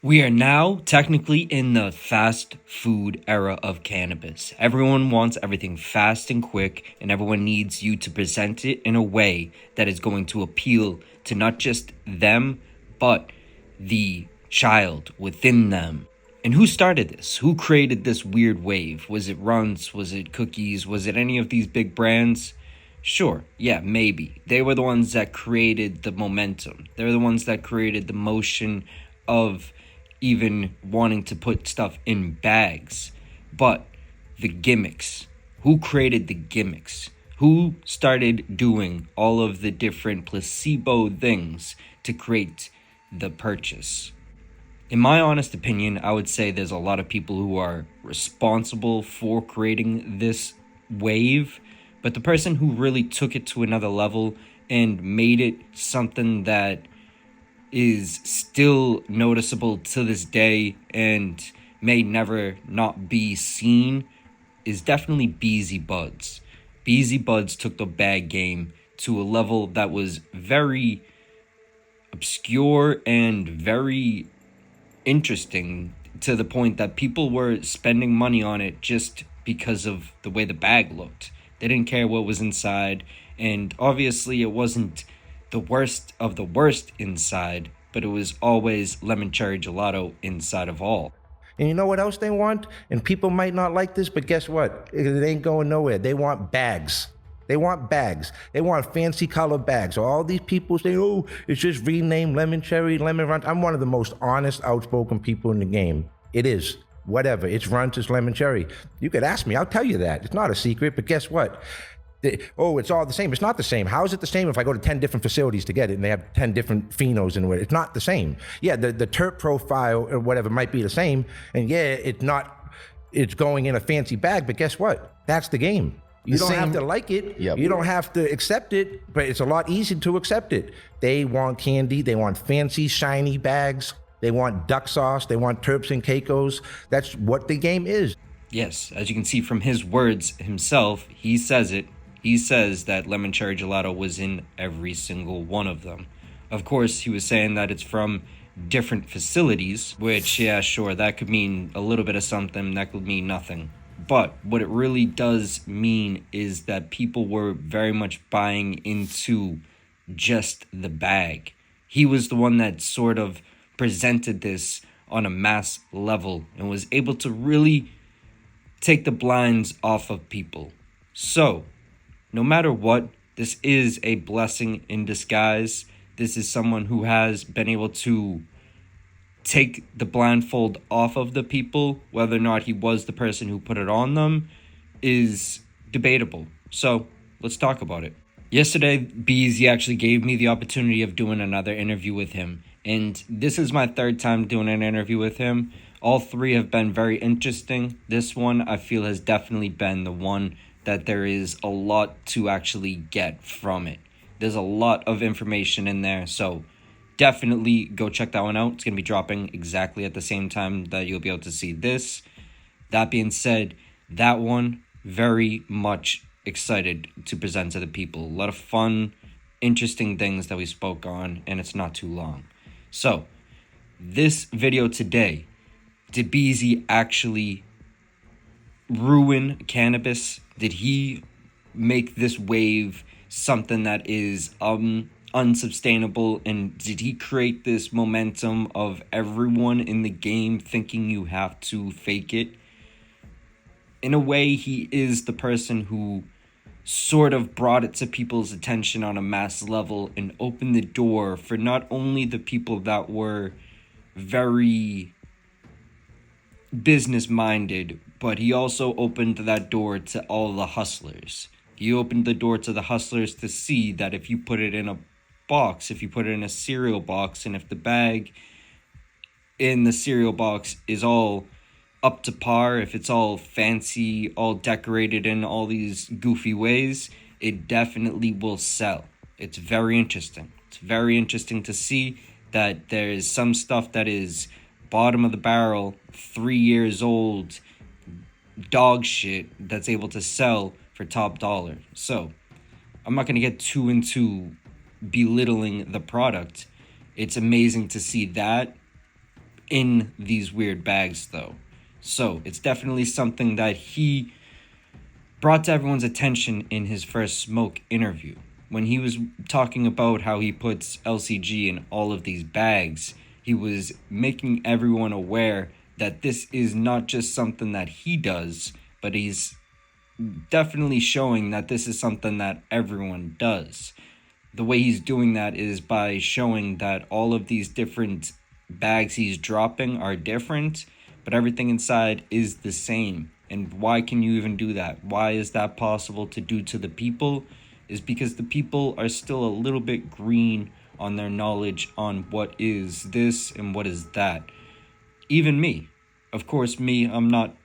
We are now technically in the fast food era of cannabis. Everyone wants everything fast and quick, and everyone needs you to present it in a way that is going to appeal to not just them, but the child within them. And who started this? Who created this weird wave? Was it Runts? Was it Cookies? Was it any of these big brands? Sure, yeah, maybe. They were the ones that created the momentum. They're the ones that created the motion of even wanting to put stuff in bags. But the gimmicks, who created the gimmicks? Who started doing all of the different placebo things to create the purchase? In my honest opinion, I would say there's a lot of people who are responsible for creating this wave, but the person who really took it to another level and made it something that is still noticeable to this day and may never not be seen is definitely Beazy Buds. Beazy Buds took the bag game to a level that was very obscure and very interesting, to the point that people were spending money on it just because of the way the bag looked. They didn't care what was inside, and obviously it wasn't the worst of the worst inside, but it was always lemon cherry gelato inside of all. And you know what else they want? And people might not like this, but guess what? It ain't going nowhere. They want bags. They want bags. They want fancy color bags. So all these people say, oh, it's just renamed lemon cherry, lemon runt. I'm one of the most honest, outspoken people in the game. It is. Whatever. It's runt, it's lemon cherry. You could ask me. I'll tell you that. It's not a secret, but guess what? It's all the same. It's not the same. How is it the same if I go to 10 different facilities to get it and they have 10 different phenos in it? It's not the same. Yeah, the terp profile or whatever might be the same. And yeah, it's going in a fancy bag, but guess what? That's the game. You don't have to like it. Yep. You don't have to accept it, but it's a lot easier to accept it. They want candy. They want fancy, shiny bags. They want duck sauce. They want terps and caicos. That's what the game is. Yes, as you can see from his words himself, he says it. He says that lemon cherry gelato was in every single one of them. Of course, he was saying that it's from different facilities, which, yeah, sure, that could mean a little bit of something, that could mean nothing. But what it really does mean is that people were very much buying into just the bag. He was the one that sort of presented this on a mass level and was able to really take the blinds off of people. So, no matter what, this is a blessing in disguise. This is someone who has been able to take the blindfold off of the people. Whether or not he was the person who put it on them is debatable. So, let's talk about it. Yesterday, Beazy actually gave me the opportunity of doing another interview with him. And this is my third time doing an interview with him. All three have been very interesting. This one, I feel, has definitely been the one that there is a lot to actually get from it. There's a lot of information in there, so definitely go check that one out. It's going to be dropping exactly at the same time that you'll be able to see this. That being said, that one, very much excited to present to the people. A lot of fun, interesting things that we spoke on, and it's not too long. So, this video today, did Beazy actually ruin cannabis? Did he make this wave something that is unsustainable? And did he create this momentum of everyone in the game thinking you have to fake it? In a way, he is the person who sort of brought it to people's attention on a mass level and opened the door for not only the people that were very business minded, but he also opened that door to all the hustlers. He opened the door to the hustlers to see that if you put it in a box, if you put it in a cereal box, and if the bag in the cereal box is all up to par, if it's all fancy, all decorated in all these goofy ways, it definitely will sell. It's very interesting. It's very interesting to see that there is some stuff that is bottom of the barrel, 3 years old, dog shit that's able to sell for top dollar. So, I'm not going to get too into belittling the product. It's amazing to see that in these weird bags, though. So it's definitely something that he brought to everyone's attention in his first Smoke interview. When he was talking about how he puts LCG in all of these bags, he was making everyone aware that this is not just something that he does, but he's definitely showing that this is something that everyone does. The way he's doing that is by showing that all of these different bags he's dropping are different, but everything inside is the same. And why can you even do that? Why is that possible to do to the people? Is because the people are still a little bit green on their knowledge on what is this and what is that. Even me. Of course, me, I'm not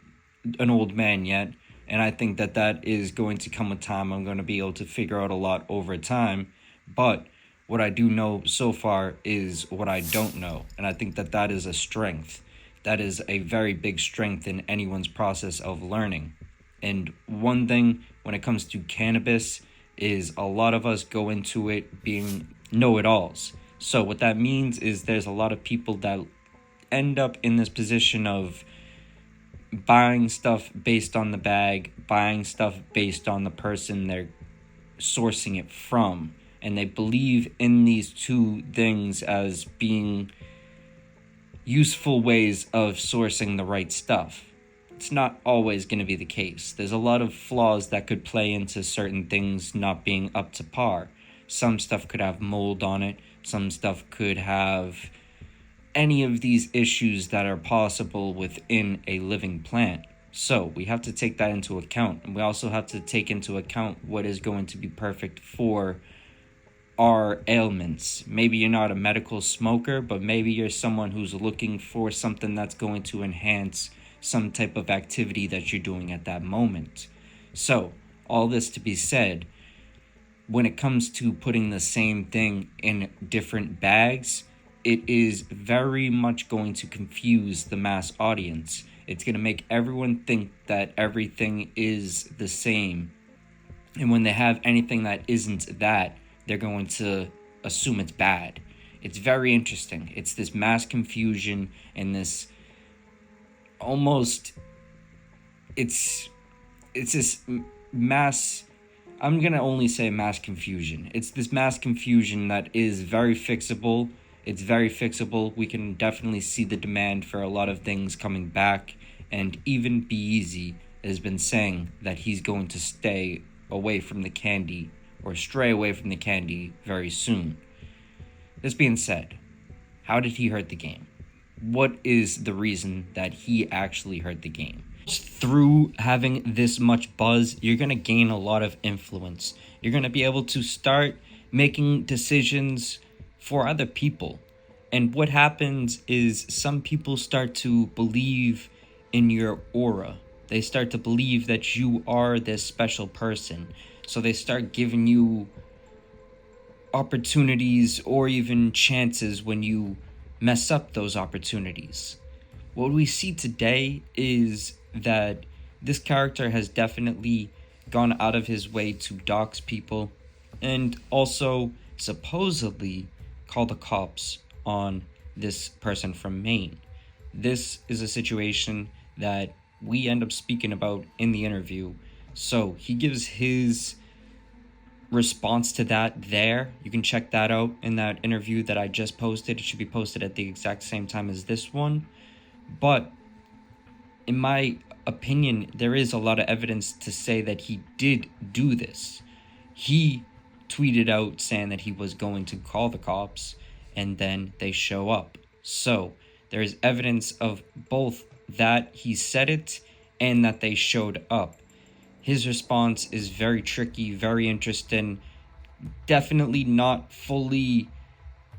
an old man yet, and I think that that is going to come a time I'm going to be able to figure out a lot over time. But what I do know so far is what I don't know, and I think that that is a strength. That is a very big strength in anyone's process of learning. And one thing when it comes to cannabis is a lot of us go into it being know-it-alls. So what that means is there's a lot of people that end up in this position of buying stuff based on the bag, buying stuff based on the person they're sourcing it from. And they believe in these two things as being useful ways of sourcing the right stuff. It's not always going to be the case. There's a lot of flaws that could play into certain things not being up to par. Some stuff could have mold on it. Some stuff could have any of these issues that are possible within a living plant. So we have to take that into account. And we also have to take into account what is going to be perfect for our ailments. Maybe you're not a medical smoker, but maybe you're someone who's looking for something that's going to enhance some type of activity that you're doing at that moment. So, all this to be said, when it comes to putting the same thing in different bags, it is very much going to confuse the mass audience. It's going to make everyone think that everything is the same. And when they have anything that isn't that, they're going to assume it's bad. It's very interesting. It's this mass confusion and this almost, it's this mass, I'm going to only say mass confusion. It's this mass confusion that is very fixable. It's very fixable. We can definitely see the demand for a lot of things coming back. And even Beazy has been saying that he's going to stay away from the candy or stray away from the candy very soon. This being said, how did he hurt the game? What is the reason that he actually hurt the game? Through having this much buzz, you're going to gain a lot of influence. You're going to be able to start making decisions for other people. And what happens is some people start to believe in your aura. They start to believe that you are this special person. So they start giving you opportunities or even chances when you mess up those opportunities. What we see today is that this character has definitely gone out of his way to dox people and also supposedly call the cops on this person from Maine. This is a situation that we end up speaking about in the interview. So he gives his response to that there. You can check that out in that interview that I just posted. It should be posted at the exact same time as this one. But in my opinion, there is a lot of evidence to say that he did do this. He tweeted out saying that he was going to call the cops, and then they show up. So there is evidence of both that he said it and that they showed up. His response is very tricky, very interesting. Definitely not fully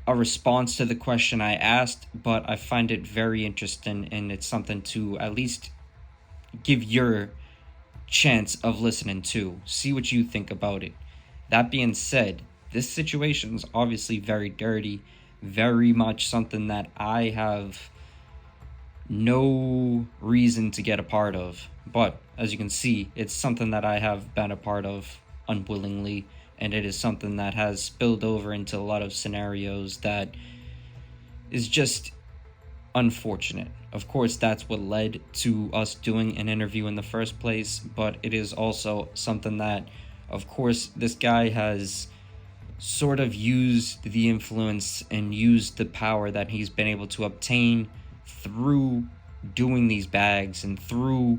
a response to the question I asked, but I find it very interesting, and it's something to at least give your chance of listening to. See what you think about it. That being said, this situation is obviously very dirty, very much something that I have no reason to get a part of. But as you can see, it's something that I have been a part of unwillingly, and it is something that has spilled over into a lot of scenarios that is just unfortunate. Of course, that's what led to us doing an interview in the first place, but it is also something that, of course, this guy has sort of used the influence and used the power that he's been able to obtain through doing these bags and through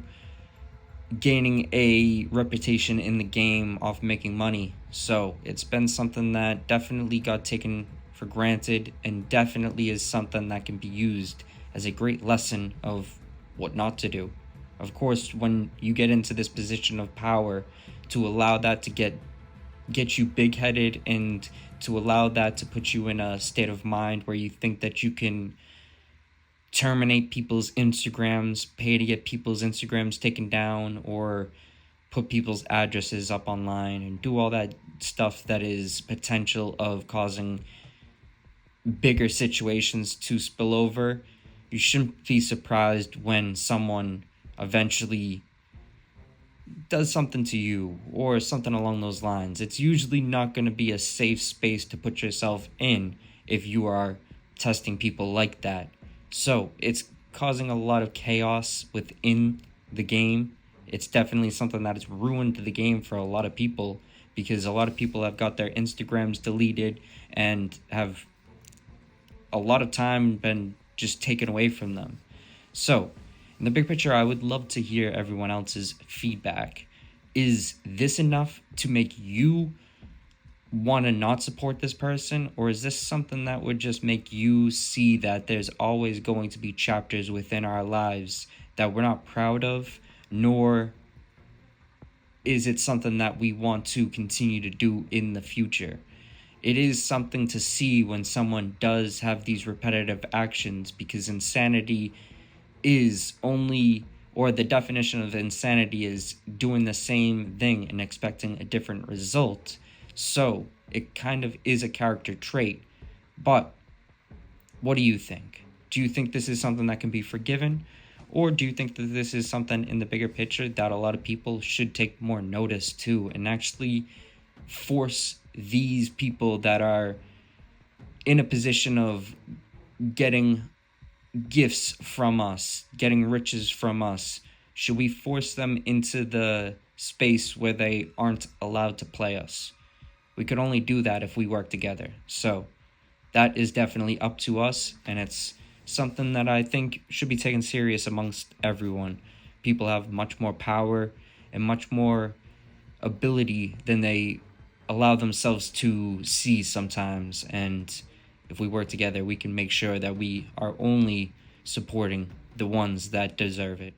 gaining a reputation in the game off making money. So it's been something that definitely got taken for granted and definitely is something that can be used as a great lesson of what not to do. Of course, when you get into this position of power, to allow that to get you big-headed and to allow that to put you in a state of mind where you think that you can terminate people's Instagrams, pay to get people's Instagrams taken down, or put people's addresses up online and do all that stuff that is potential of causing bigger situations to spill over. You shouldn't be surprised when someone eventually does something to you or something along those lines. It's usually not going to be a safe space to put yourself in if you are testing people like that. So it's causing a lot of chaos within the game. It's definitely something that has ruined the game for a lot of people, because a lot of people have got their Instagrams deleted and have a lot of time been just taken away from them. So in the big picture, I would love to hear everyone else's feedback. Is this enough to make you want to not support this person? Or is this something that would just make you see that there's always going to be chapters within our lives that we're not proud of, nor is it something that we want to continue to do in the future? It is something to see when someone does have these repetitive actions, because insanity is only, or the definition of insanity is doing the same thing and expecting a different result. So it kind of is a character trait. But what do you think? Do you think this is something that can be forgiven? Or do you think that this is something in the bigger picture that a lot of people should take more notice to and actually force these people that are in a position of getting gifts from us, getting riches from us, should we force them into the space where they aren't allowed to play us? We could only do that if we work together. So that is definitely up to us, and it's something that I think should be taken serious amongst everyone. People have much more power and much more ability than they allow themselves to see sometimes, and if we work together, we can make sure that we are only supporting the ones that deserve it.